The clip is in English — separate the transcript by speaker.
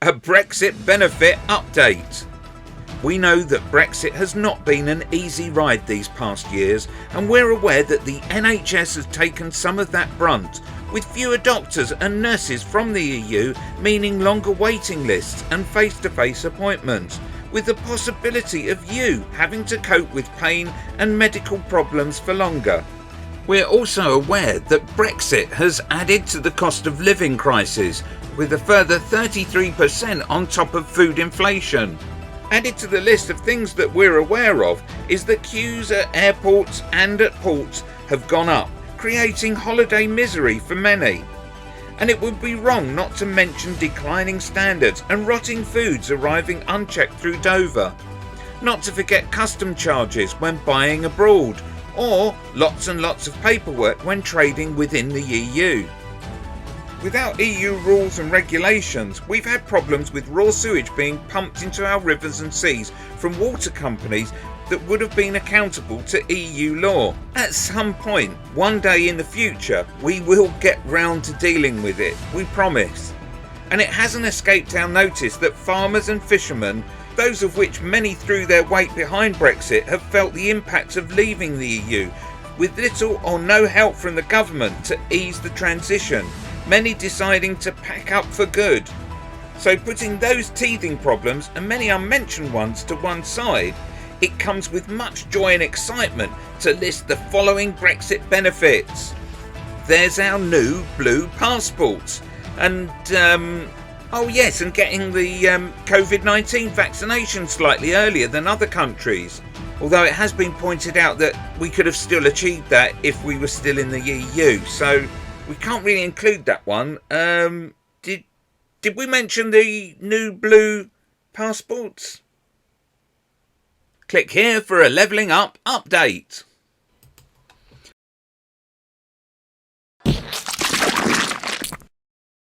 Speaker 1: A Brexit benefit update. We know that Brexit has not been an easy ride these past years, and we're aware that the NHS has taken some of that brunt, with fewer doctors and nurses from the EU meaning longer waiting lists and face-to-face appointments, with the possibility of you having to cope with pain and medical problems for longer. We're also aware that Brexit has added to the cost of living crisis, with a further 33% on top of food inflation. Added to the list of things that we're aware of is that queues at airports and at ports have gone up, creating holiday misery for many. And it would be wrong not to mention declining standards and rotting foods arriving unchecked through Dover. Not to forget custom charges when buying abroad, or lots and lots of paperwork when trading within the EU. Without EU rules and regulations, we've had problems with raw sewage being pumped into our rivers and seas from water companies that would have been accountable to EU law. At some point, one day in the future, we will get round to dealing with it, we promise. And it hasn't escaped our notice that farmers and fishermen, those of which many threw their weight behind Brexit, have felt the impacts of leaving the EU, with little or no help from the government to ease the transition, many deciding to pack up for good. So putting those teething problems and many unmentioned ones to one side, it comes with much joy and excitement to list the following Brexit benefits. There's our new blue passports, and oh yes, and getting the COVID-19 vaccination slightly earlier than other countries. Although it has been pointed out that we could have still achieved that if we were still in the EU, so we can't really include that one. Did we mention the new blue passports? Click here for a levelling up update.